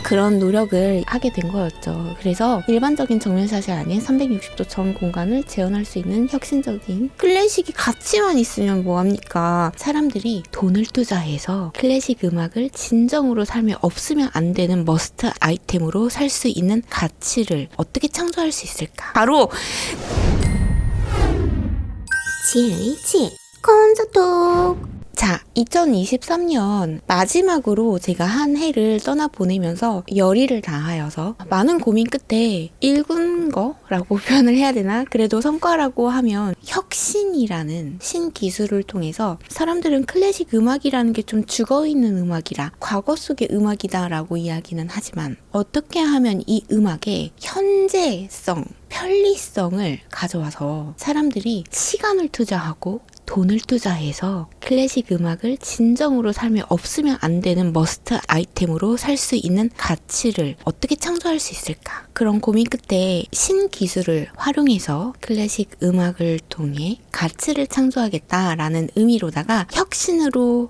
그런 노력을 하게 된 거였죠. 그래서 일반적인 정면샷이 아닌 360도 전 공간을 재현할 수 있는 혁신적인 클래식이 가치만 있으면 뭐합니까? 사람들이 돈을 투자해서 클래식 음악을 진정으로 삶에 없으면 안 되는 머스트 아이템으로 살 수 있는 가치를 어떻게 창조할 수 있을까? 바로 지혜의 지혜 콘서톡. 자, 2023년 마지막으로 제가 한 해를 떠나보내면서 열의를 다하여서 많은 고민 끝에 일군 거라고 표현을 해야 되나? 그래도 성과라고 하면 혁신이라는 신기술을 통해서 사람들은 클래식 음악이라는 게 좀 죽어있는 음악이라 과거 속의 음악이다 라고 이야기는 하지만 어떻게 하면 이 음악의 현재성, 편리성을 가져와서 사람들이 시간을 투자하고 돈을 투자해서 클래식 음악을 진정으로 삶에 없으면 안 되는 머스트 아이템으로 살 수 있는 가치를 어떻게 창조할 수 있을까? 그런 고민 끝에 신기술을 활용해서 클래식 음악을 통해 가치를 창조하겠다라는 의미로다가 혁신으로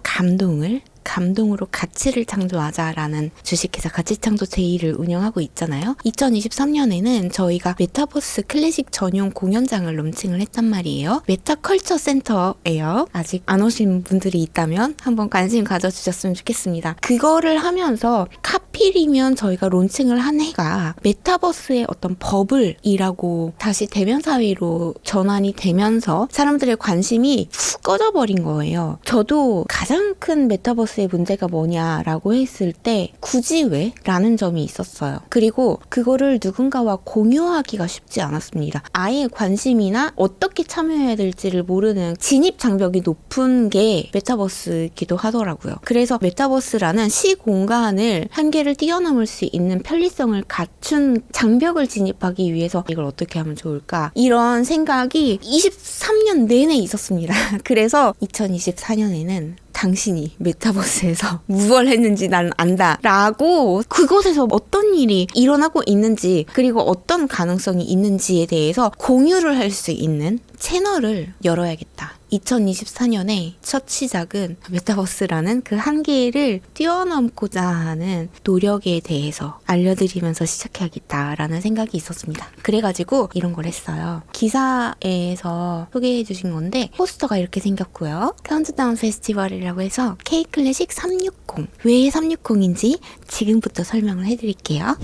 감동으로 가치를 창조하자라는 주식회사 가치창조 제2를 운영하고 있잖아요. 2023년에는 저희가 메타버스 클래식 전용 공연장을 론칭을 했단 말이에요. 메타컬처 센터예요. 아직 안 오신 분들이 있다면 한번 관심 가져주셨으면 좋겠습니다. 그거를 하면서 하필이면 저희가 론칭을 한 해가 메타버스의 어떤 버블이라고 다시 대면 사회로 전환이 되면서 사람들의 관심이 훅 꺼져버린 거예요. 저도 가장 큰 메타버스의 문제가 뭐냐라고 했을 때 굳이 왜? 라는 점이 있었어요. 그리고 그거를 누군가와 공유하기가 쉽지 않았습니다. 아예 관심이나 어떻게 참여해야 될지를 모르는 진입 장벽이 높은 게 메타버스이기도 하더라고요. 그래서 메타버스라는 시공간을 한계를 뛰어넘을 수 있는 편리성을 갖춘 장벽을 진입하기 위해서 이걸 어떻게 하면 좋을까? 이런 생각이 23년 내내 있었습니다. 그래서 2024년에는 당신이 메타버스에서 무엇을 했는지 나는 안다 라고 그곳에서 어떤 일이 일어나고 있는지 그리고 어떤 가능성이 있는지에 대해서 공유를 할 수 있는 채널을 열어야겠다. 2024년에 첫 시작은 메타버스라는 그 한계를 뛰어넘고자 하는 노력에 대해서 알려드리면서 시작해야겠다라는 생각이 있었습니다. 그래가지고 이런 걸 했어요. 기사에서 소개해 주신 건데 포스터가 이렇게 생겼고요. 카운트다운 페스티벌이라고 해서 K-클래식 360. 왜 360인지 지금부터 설명을 해드릴게요.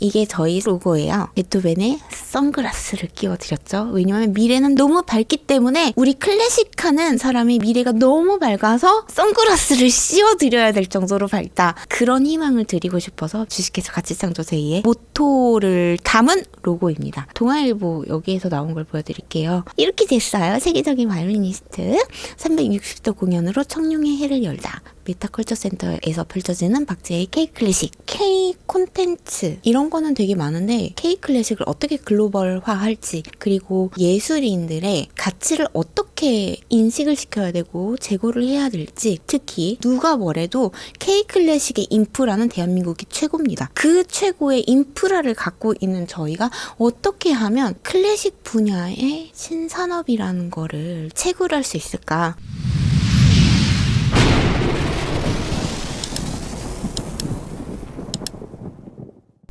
이게 저희 로고예요. 베토벤의 선글라스를 끼워드렸죠. 왜냐면 미래는 너무 밝기 때문에 우리 클래식하는 사람이 미래가 너무 밝아서 선글라스를 씌워드려야 될 정도로 밝다. 그런 희망을 드리고 싶어서 주식회사 가치창조 제2의 모토를 담은 로고입니다. 동아일보 여기에서 나온 걸 보여드릴게요. 이렇게 됐어요. 세계적인 바이올리니스트 360도 공연으로 청룡의 해를 열다. 메타컬처 센터에서 펼쳐지는 박재의 K-클래식, K-콘텐츠 이런 거는 되게 많은데 K-클래식을 어떻게 글로벌화할지 그리고 예술인들의 가치를 어떻게 인식을 시켜야 되고 제고를 해야 될지 특히 누가 뭐래도 K-클래식의 인프라는 대한민국이 최고입니다. 그 최고의 인프라를 갖고 있는 저희가 어떻게 하면 클래식 분야의 신산업이라는 거를 채굴할 수 있을까?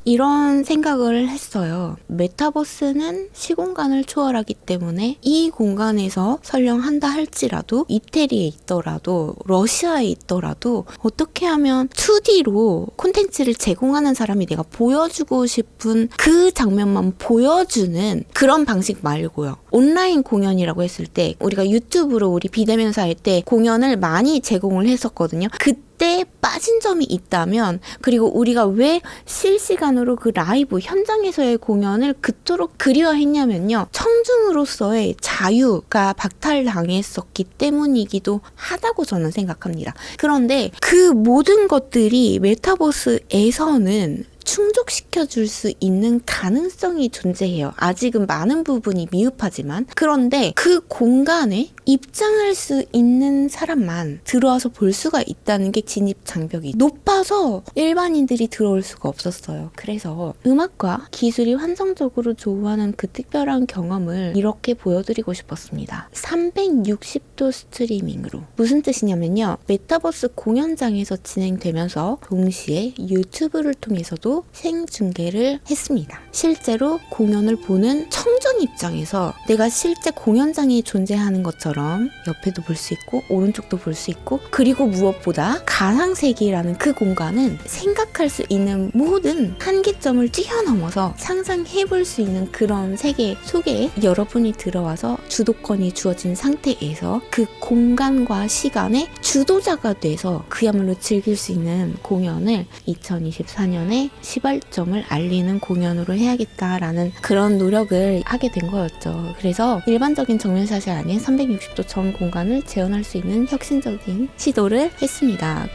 이런 생각을 했어요. 메타버스는 시공간을 초월하기 때문에 이 공간에서 설령 한다 할지라도 이태리에 있더라도 러시아에 있더라도 어떻게 하면 2D로 콘텐츠를 제공하는 사람이 내가 보여주고 싶은 그 장면만 보여주는 그런 방식 말고요. 온라인 공연이라고 했을 때 우리가 유튜브로 우리 비대면서 할 때 공연을 많이 제공을 했었거든요. 그때 빠진 점이 있다면 그리고 우리가 왜 실시간으로 그 라이브 현장에서의 공연을 그토록 그리워했냐면요. 청중으로서의 자유가 박탈당했었기 때문이기도 하다고 저는 생각합니다. 그런데 그 모든 것들이 메타버스에서는 충족시켜줄 수 있는 가능성이 존재해요. 아직은 많은 부분이 미흡하지만. 그런데 그 공간에 입장할 수 있는 사람만 들어와서 볼 수가 있다는 게 진입 장벽이 높아서 일반인들이 들어올 수가 없었어요. 그래서 음악과 기술이 환상적으로 조우하는 그 특별한 경험을 이렇게 보여드리고 싶었습니다. 360도 스트리밍으로. 무슨 뜻이냐면요. 메타버스 공연장에서 진행되면서 동시에 유튜브를 통해서도 생중계를 했습니다. 실제로 공연을 보는 청중 입장에서 내가 실제 공연장이 존재하는 것처럼 옆에도 볼 수 있고 오른쪽도 볼 수 있고, 그리고 무엇보다 가상세계라는 그 공간은 생각할 수 있는 모든 한계점을 뛰어넘어서 상상해볼 수 있는 그런 세계 속에 여러분이 들어와서 주도권이 주어진 상태에서 그 공간과 시간의 주도자가 돼서 그야말로 즐길 수 있는 공연을 2024년에 시발점을 알리는 공연으로 해야겠다라는 그런 노력을 하게 된 거였죠. 그래서 일반적인 정면샷이 아닌 360도 전 공간을 재현할 수 있는 혁신적인 시도를 했습니다.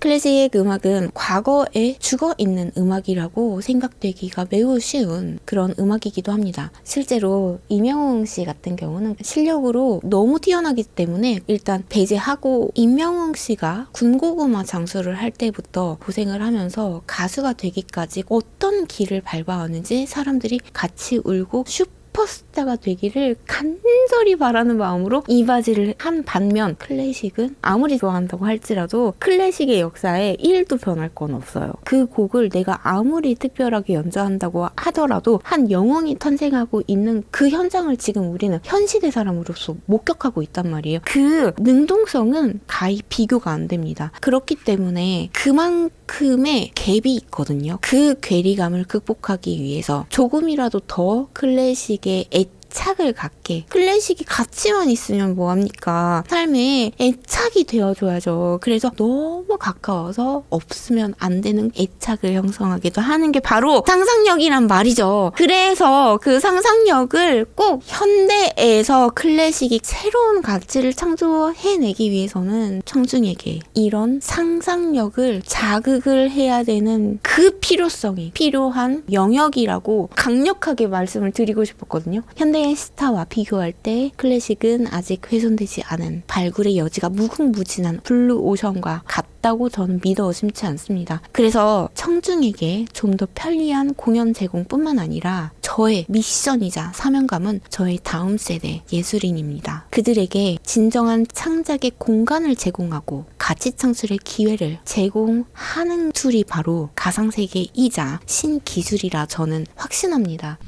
클래식 음악은 과거에 죽어있는 음악이라고 생각되기가 매우 쉬운 그런 음악이기도 합니다. 실제로 임영웅 씨 같은 경우는 실력으로 너무 뛰어나기 때문에 일단 배제하고, 임영웅 씨가 군고구마 장수를 할 때부터 고생을 하면서 가수가 되기까지 어떤 길을 밟아왔는지 사람들이 같이 울고 슈퍼스타가 되기를 간절히 바라는 마음으로 이바지를 한 반면, 클래식은 아무리 좋아한다고 할지라도 클래식의 역사에 1도 변할 건 없어요. 그 곡을 내가 아무리 특별하게 연주한다고 하더라도 한 영웅이 탄생하고 있는 그 현장을 지금 우리는 현 시대 사람으로서 목격하고 있단 말이에요. 그 능동성은 가히 비교가 안 됩니다. 그렇기 때문에 그만큼의 갭이 있거든요. 그 괴리감을 극복하기 위해서 조금이라도 더 클래식의 애착을 갖게, 클래식이 같이만 있으면 뭐합니까? 삶에 애착이 되어줘야죠. 그래서 너무 가까워서 없으면 안 되는 애착을 형성하기도 하는 게 바로 상상력이란 말이죠. 그래서 그 상상력을 꼭 현대에서 클래식이 새로운 가치를 창조해내기 위해서는 청중에게 이런 상상력을 자극을 해야 되는 그 필요성이 필요한 영역이라고 강력하게 말씀을 드리고 싶었거든요. 현대의 스타와 비교할 때 클래식은 아직 훼손되지 않은 발굴의 여지가 무궁무진한 블루오션과 같다고 저는 믿어 의심치 않습니다. 그래서 청중에게 좀 더 편리한 공연 제공뿐만 아니라 저의 미션이자 사명감은 저의 다음 세대 예술인입니다. 그들에게 진정한 창작의 공간을 제공하고 가치 창출의 기회를 제공하는 툴이 바로 가상세계이자 신기술이라 저는 확신합니다.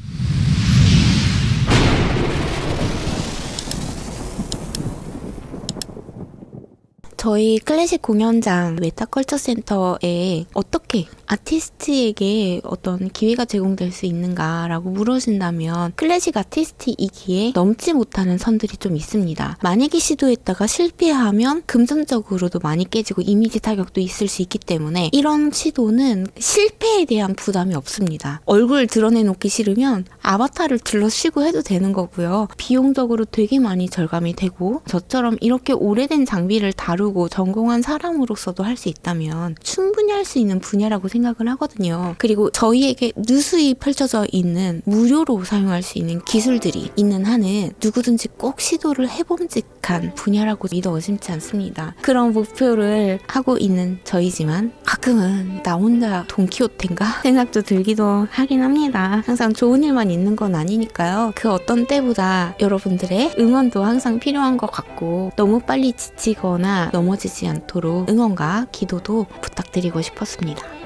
저희 클래식 공연장 메타컬처센터에 어떻게 아티스트에게 어떤 기회가 제공될 수 있는가라고 물으신다면, 클래식 아티스트이기에 넘지 못하는 선들이 좀 있습니다. 만약에 시도했다가 실패하면 금전적으로도 많이 깨지고 이미지 타격도 있을 수 있기 때문에 이런 시도는 실패에 대한 부담이 없습니다. 얼굴 드러내놓기 싫으면 아바타를 들러쉬고 해도 되는 거고요. 비용적으로 되게 많이 절감이 되고, 저처럼 이렇게 오래된 장비를 다루고 전공한 사람으로서도 할 수 있다면 충분히 할 수 있는 분야라고 생각을 하거든요. 그리고 저희에게 누수히 펼쳐져 있는 무료로 사용할 수 있는 기술들이 있는 한은 누구든지 꼭 시도를 해봄직한 분야라고 믿어 의심치 않습니다. 그런 목표를 하고 있는 저희지만 가끔은 나 혼자 돈키호테인가 생각도 들기도 하긴 합니다. 항상 좋은 일만 있는 건 아니니까요. 그 어떤 때보다 여러분들의 응원도 항상 필요한 것 같고, 너무 빨리 지치거나 넘어지지 않도록 응원과 기도도 부탁드리고 싶었습니다.